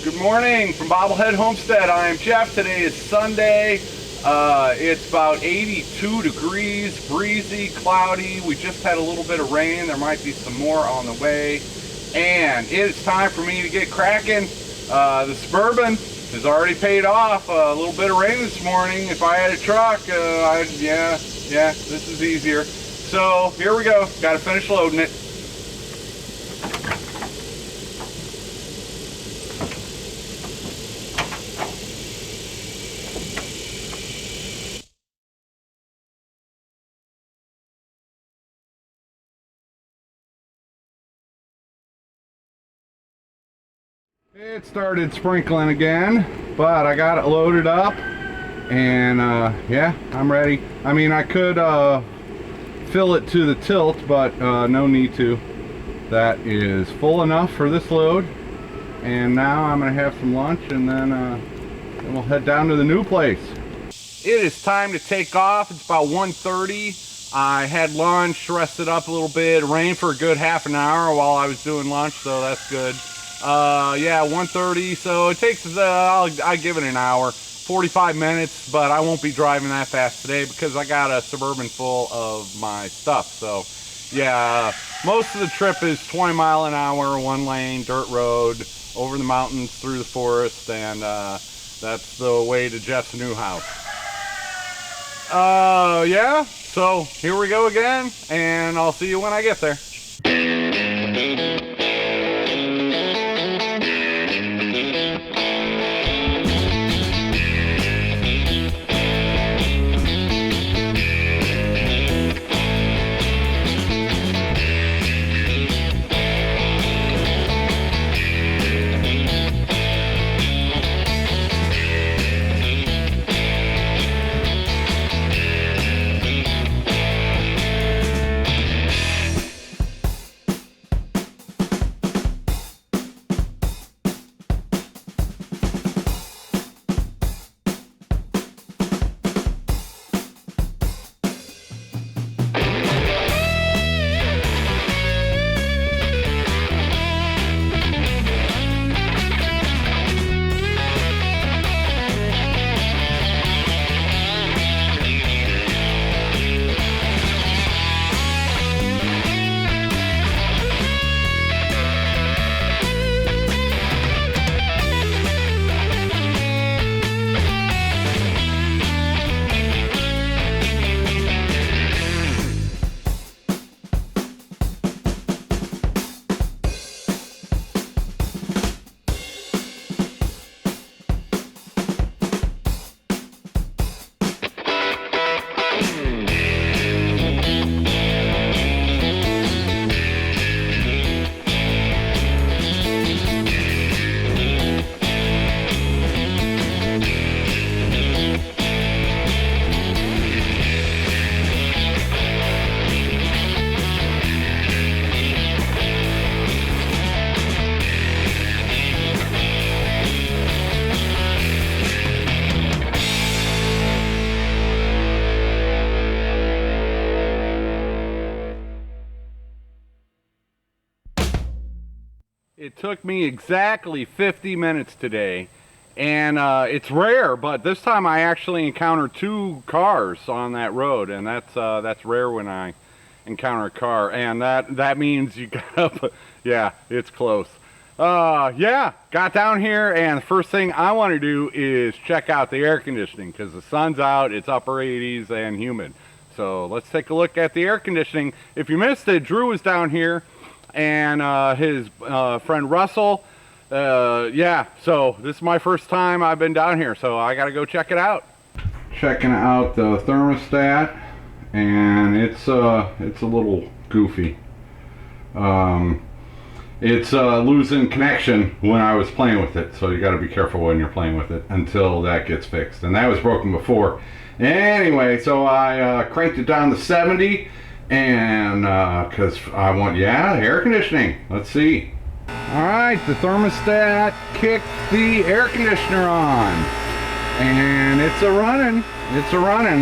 Good morning from Bobblehead Homestead. I am Jeff. Today is Sunday. It's about 82 degrees, breezy, cloudy. We just had a little bit of rain. There might be some more on the way. And it is time for me to get cracking. The Suburban has already paid off. A little bit of rain this morning. If I had a truck, yeah, this is easier. So here we go. Got to finish loading it. It started sprinkling again, but I got it loaded up, and yeah, I'm ready. I mean, I could fill it to the tilt, but no need to. That is full enough for this load, and now I'm gonna have some lunch, and then we'll head down to the new place. It is time to take off. It's about 1:30. I had lunch, rested up a little bit. It rained for a good half an hour while I was doing lunch, so that's good. Yeah, 1:30, so it takes, I give it an hour, 45 minutes, but I won't be driving that fast today because I got a Suburban full of my stuff. So yeah, most of the trip is 20 mile an hour, one lane, dirt road, over the mountains, through the forest, and that's the way to Jeff's new house. Yeah, so here we go again, and I'll see you when I get there. It took me exactly 50 minutes today, and it's rare, but this time I actually encountered 2 cars on that road, and that's rare when I encounter a car, and that means you got up. Yeah, it's close. Yeah, got down here, and the first thing I want to do is check out the air conditioning because the sun's out, it's upper 80s and humid. So let's take a look at the air conditioning. If you missed it, Drew was down here, and his friend Russell. Yeah, so this is my first time I've been down here, so I gotta go check it out. Checking out the thermostat, and it's a little goofy. It's losing connection when I was playing with it, so you got to be careful when you're playing with it until that gets fixed, and that was broken before. Anyway, so I cranked it down to 70, and because I want, yeah, air conditioning. Let's see. Alright, the thermostat kicked the air conditioner on, and it's a running.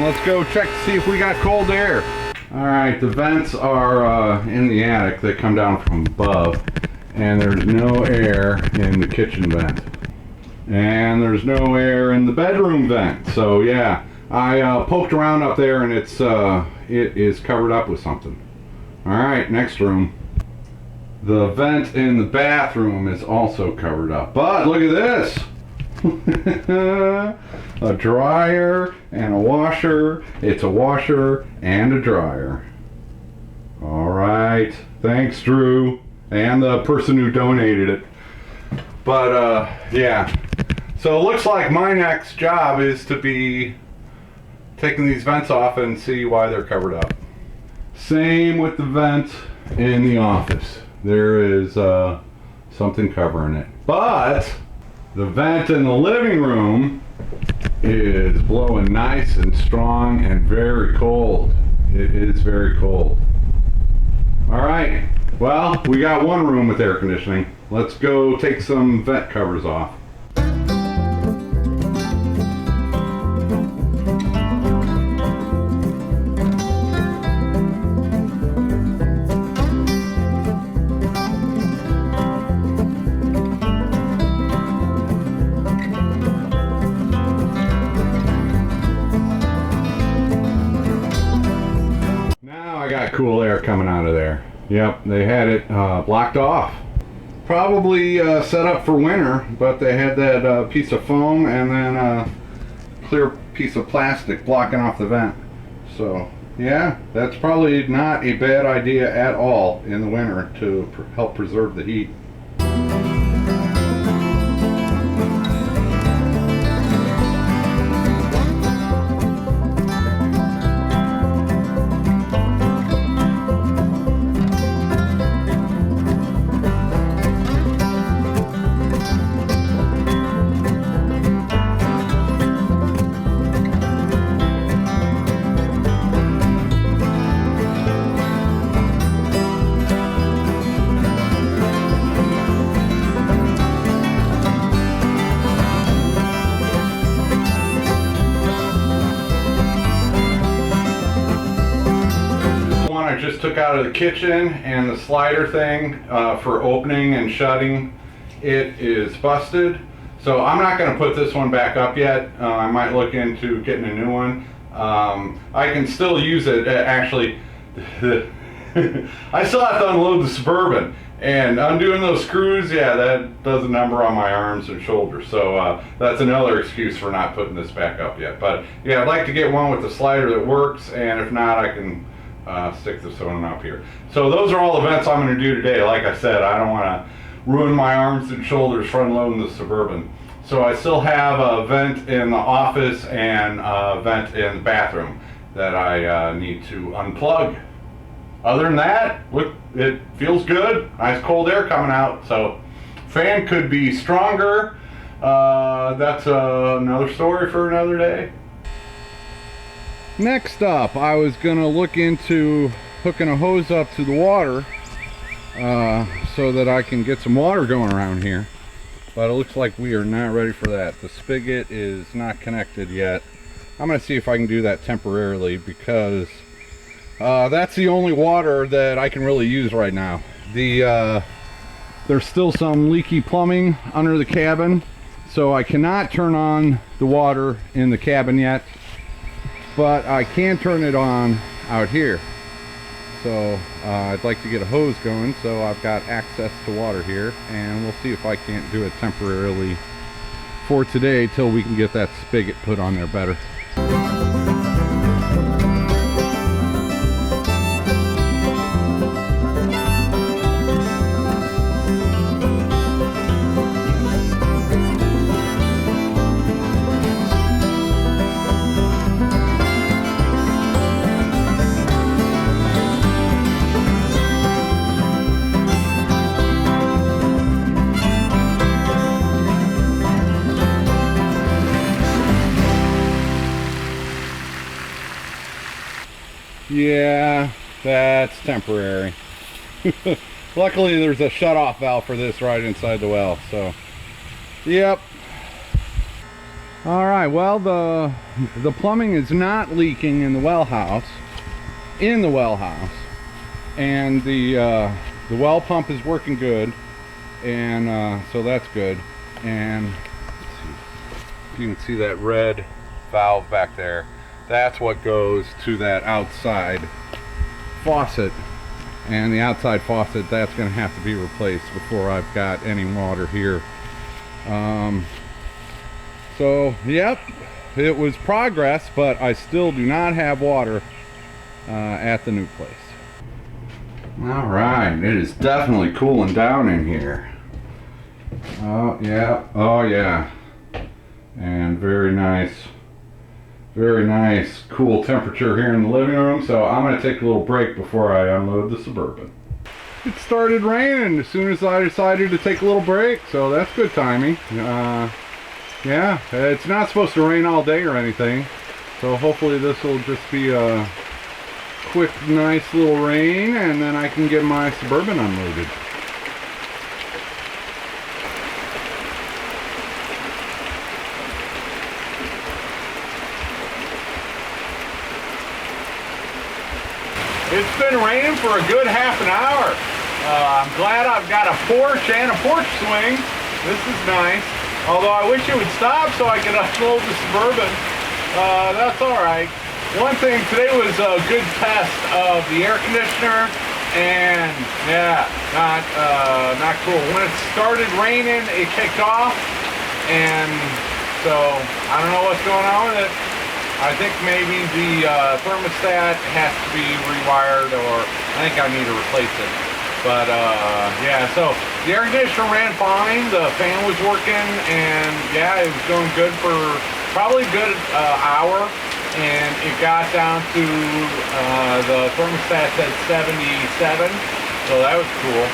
Let's go check to see if we got cold air. Alright, the vents are in the attic. They come down from above, and there's no air in the kitchen vent. And there's no air in the bedroom vent. So yeah, I poked around up there and it is covered up with something. All right, next room. The vent in the bathroom is also covered up. But look at this. A dryer and a washer. It's a washer and a dryer. All right, thanks Drew and the person who donated it. But yeah, so it looks like my next job is to be taking these vents off and see why they're covered up. Same with the vent in the office. There is something covering it, but the vent in the living room is blowing nice and strong and very cold. It is very cold. All right, well, we got one room with air conditioning. Let's go take some vent covers off. Got cool air coming out of there. Yep, they had it blocked off. Probably set up for winter, but they had that piece of foam and then a clear piece of plastic blocking off the vent. So yeah, that's probably not a bad idea at all in the winter to help preserve the heat. I just took out of the kitchen, and the slider thing for opening and shutting it is busted. So I'm not going to put this one back up yet. I might look into getting a new one. I can still use it. Actually, I still have to unload the Suburban, and undoing those screws, yeah, that does a number on my arms and shoulders. So that's another excuse for not putting this back up yet. But yeah, I'd like to get one with the slider that works, and if not, I can stick this one up here. So those are all the vents I'm going to do today. Like I said, I don't want to ruin my arms and shoulders front loading the Suburban. So I still have a vent in the office and a vent in the bathroom that I need to unplug. Other than that, look, it feels good. Nice cold air coming out. So fan could be stronger. That's another story for another day. Next up, I was gonna look into hooking a hose up to the water so that I can get some water going around here, but it looks like we are not ready for that. The spigot is not connected yet. I'm gonna see if I can do that temporarily, because that's the only water that I can really use right now. There's still some leaky plumbing under the cabin, so I cannot turn on the water in the cabin yet. But I can turn it on out here. So I'd like to get a hose going, so I've got access to water here, and we'll see if I can't do it temporarily for today till we can get that spigot put on there better. Yeah, that's temporary. Luckily there's a shut-off valve for this right inside the well, so yep. All right, well, the plumbing is not leaking in the well house, and the well pump is working good, and so that's good. And let's see If you can see that red valve back there, that's what goes to that outside faucet. And the outside faucet, that's going to have to be replaced before I've got any water here. So, yep, it was progress, but I still do not have water at the new place. All right, it is definitely cooling down in here. Oh yeah, and very nice cool temperature here in the living room. So I'm going to take a little break before I unload the Suburban. It started raining as soon as I decided to take a little break, so that's good timing. Yeah, it's not supposed to rain all day or anything, so hopefully this will just be a quick, nice little rain, and then I can get my Suburban unloaded. It's been raining for a good half an hour. I'm glad I've got a porch and a porch swing. This is nice. Although I wish it would stop so I could unload the Suburban. That's alright. One thing, today was a good test of the air conditioner, and yeah, not cool. When it started raining, it kicked off, and so I don't know what's going on with it. I think maybe the thermostat has to be rewired, or I think I need to replace it. But yeah, so the air conditioner ran fine, the fan was working, and yeah, it was going good for probably a good hour, and it got down to the thermostat said 77, so that was cool.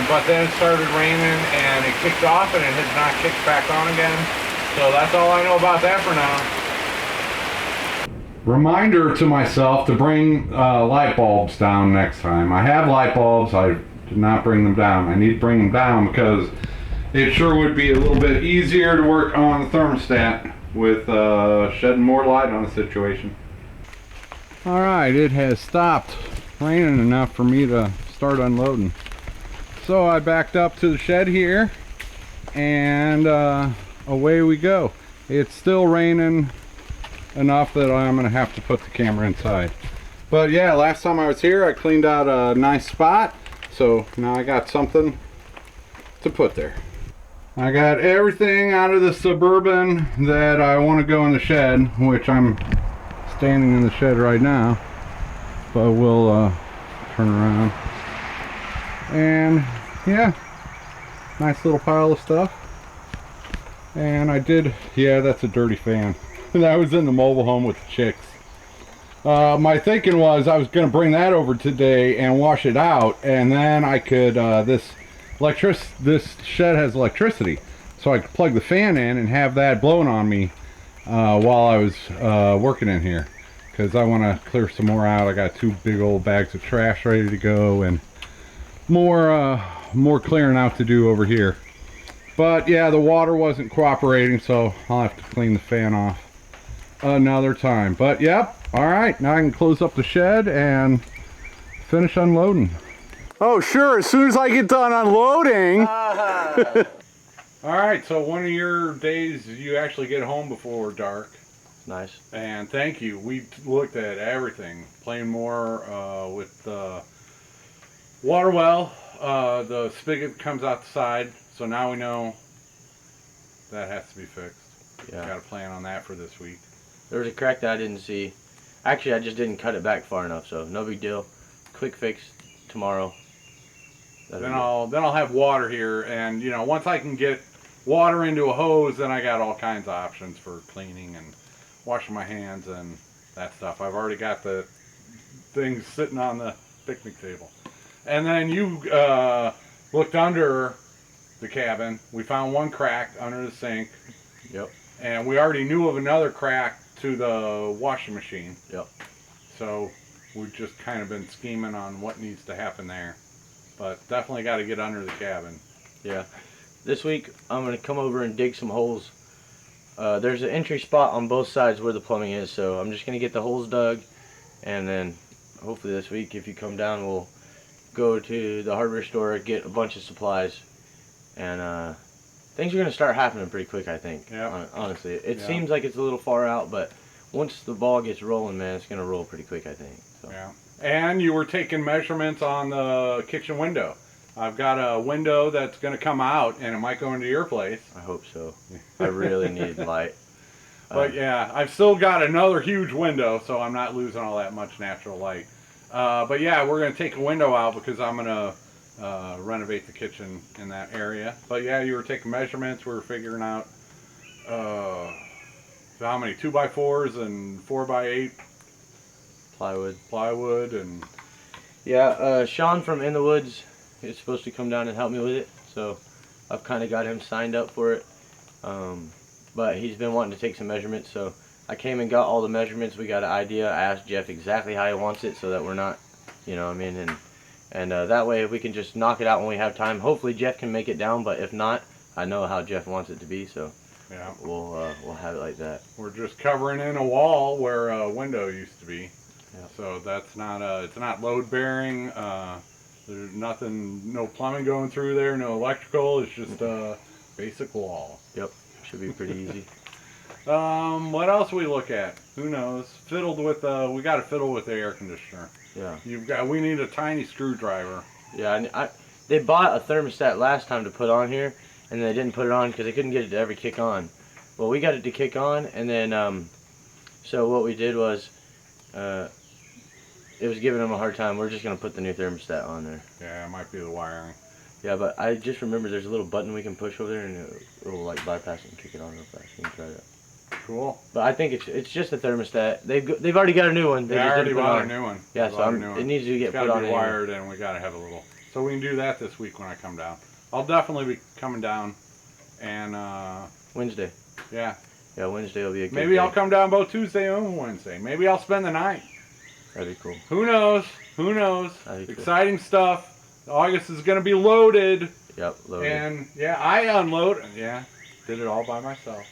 But then it started raining and it kicked off, and it has not kicked back on again. So that's all I know about that for now. Reminder to myself to bring light bulbs down next time. I have light bulbs, I did not bring them down. I need to bring them down because it sure would be a little bit easier to work on the thermostat with shedding more light on the situation. Alright, it has stopped raining enough for me to start unloading. So I backed up to the shed here, and away we go. It's still raining enough that I'm gonna have to put the camera inside. But yeah, last time I was here I cleaned out a nice spot, so now I got something to put there. I got everything out of the Suburban that I want to go in the shed, which I'm standing in the shed right now, but we'll turn around. And yeah, nice little pile of stuff. And I did, yeah, that's a dirty fan. That was in the mobile home with the chicks. My thinking was I was going to bring that over today and wash it out, and then I could, this shed has electricity, so I could plug the fan in and have that blowing on me while I was working in here, because I want to clear some more out. I got 2 big old bags of trash ready to go, and more clearing out to do over here. But yeah, the water wasn't cooperating, so I'll have to clean the fan off another time. But yep, all right, now I can close up the shed and finish unloading. Oh sure, as soon as I get done unloading. All right, so one of your days you actually get home before dark. Nice. And thank you. We looked at everything, playing more with the water well. The spigot comes out the side, so now we know that has to be fixed. Yeah. Got a plan on that for this week. There was a crack that I didn't see. Actually, I just didn't cut it back far enough, so no big deal. Quick fix tomorrow. Then I'll have water here, and you know, once I can get water into a hose, then I got all kinds of options for cleaning and washing my hands and that stuff. I've already got the things sitting on the picnic table. And then you looked under the cabin. We found one crack under the sink. Yep. And we already knew of another crack to the washing machine. Yep. So we've just kind of been scheming on what needs to happen there. But definitely got to get under the cabin. Yeah. This week I'm going to come over and dig some holes. There's an entry spot on both sides where the plumbing is, so I'm just going to get the holes dug, and then hopefully this week if you come down we'll go to the hardware store, get a bunch of supplies, and things are going to start happening pretty quick, I think. Yeah. Honestly, it seems like it's a little far out, but once the ball gets rolling, man, it's going to roll pretty quick, I think. So. Yeah. And you were taking measurements on the kitchen window. I've got a window that's going to come out, and it might go into your place. I hope so. I really need light. But yeah, I've still got another huge window, so I'm not losing all that much natural light. But yeah, we're going to take a window out because I'm going to renovate the kitchen in that area. But yeah, you were taking measurements. We were figuring out how many 2x4s and 4x8 plywood and yeah. Sean from In the Woods is supposed to come down and help me with it, so I've kind of got him signed up for it. But he's been wanting to take some measurements, so I came and got all the measurements. We got an idea. I asked Jeff exactly how he wants it, so that we're not, you know what I mean, and that way we can just knock it out when we have time. Hopefully Jeff can make it down, but if not, I know how Jeff wants it to be, so yeah, we'll have it like that. We're just covering in a wall where a window used to be. Yeah. So that's not it's not load bearing. There's nothing, no plumbing going through there, no electrical. It's just a basic wall. Yep, should be pretty easy. What else we look at? Who knows? Fiddled with we got to fiddle with the air conditioner. Yeah. We need a tiny screwdriver. Yeah, they bought a thermostat last time to put on here, and they didn't put it on because they couldn't get it to ever kick on. Well, we got it to kick on, and then so what we did was it was giving them a hard time. We're just gonna put the new thermostat on there. Yeah, it might be the wiring. Yeah, but I just remember there's a little button we can push over there, and it'll like bypass it and kick it on real fast. You can try that. Cool. But I think it's just a thermostat. They've already got a new one. They already bought a new one. Yeah, so it needs to get put on. It's got to be wired, and we got to have a little. So we can do that this week when I come down. I'll definitely be coming down, and Wednesday. Yeah. Yeah, Wednesday will be a good Maybe day. I'll come down both Tuesday and Wednesday. Maybe I'll spend the night. That'd be cool. Who knows? Who knows? That'd be cool. Exciting stuff. August is going to be loaded. Yep, loaded. And yeah, I unload. Yeah, did it all by myself.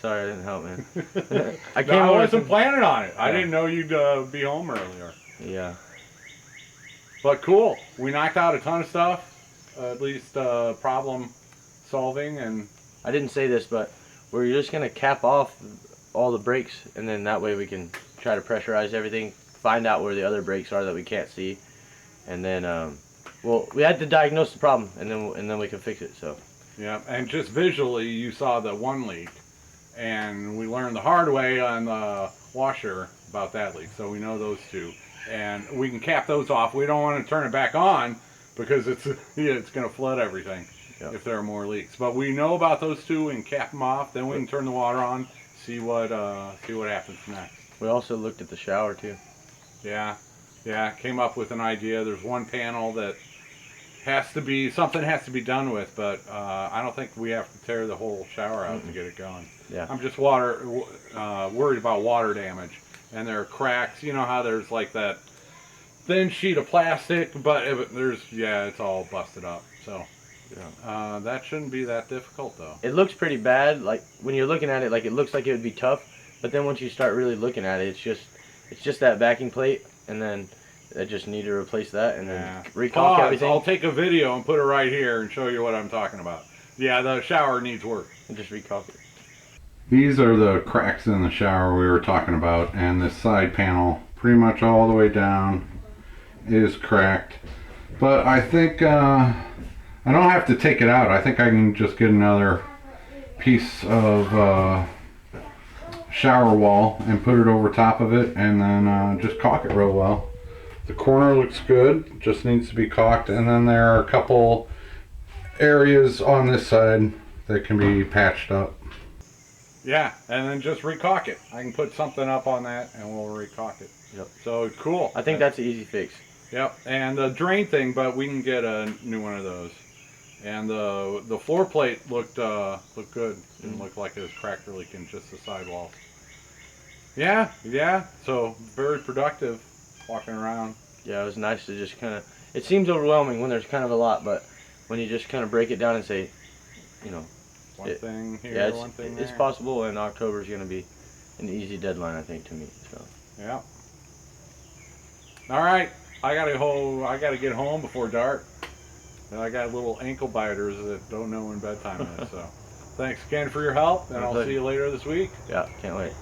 Sorry, I didn't help, man. I wasn't planning on it. I didn't know you'd be home earlier. Yeah. But cool. We knocked out a ton of stuff. At least problem solving. And I didn't say this, but we're just going to cap off all the brakes, and then that way we can try to pressurize everything, find out where the other brakes are that we can't see, and then well, we had to diagnose the problem, and then we can fix it. So yeah, and just visually you saw the one leak, and we learned the hard way on the washer about that leak, so we know those two, and we can cap those off. We don't want to turn it back on because it's going to flood everything. Yep. If there are more leaks, but we know about those two and cap them off. Then we can turn the water on, see what happens next. We also looked at the shower too. Yeah, came up with an idea. There's one panel that something has to be done with, but I don't think we have to tear the whole shower out to get it going. Yeah. I'm just worried about water damage, and there are cracks. You know how there's like that thin sheet of plastic, but it's all busted up. So. Yeah. That shouldn't be that difficult though. It looks pretty bad. Like when you're looking at it, like it looks like it would be tough, but then once you start really looking at it, it's just that backing plate, and then I just need to replace that and then recaulk everything. I'll take a video and put it right here and show you what I'm talking about. Yeah, the shower needs work. And just recaulk it. These are the cracks in the shower we were talking about, and this side panel, pretty much all the way down, is cracked. But I think I don't have to take it out. I think I can just get another piece of shower wall and put it over top of it, and then just caulk it real well. The corner looks good, just needs to be caulked, and then there are a couple areas on this side that can be patched up. Yeah, and then just recaulk it. I can put something up on that and we'll recaulk it. Yep. So cool. I think that's an easy fix. Yep, and the drain thing, but we can get a new one of those. And the floor plate looked good. Didn't look like it was cracked or leaking, just the sidewalls. Yeah. So very productive walking around. Yeah, it was nice to just kind of. It seems overwhelming when there's kind of a lot, but when you just kind of break it down and say, you know, one thing here, one thing there. It's possible, and October is going to be an easy deadline, I think, to meet. So. Yeah. All right, I gotta get home before dark. I got little ankle biters that don't know when bedtime is, so. thanks again for your help, and My I'll pleasure. see you later this week. Yeah, can't wait.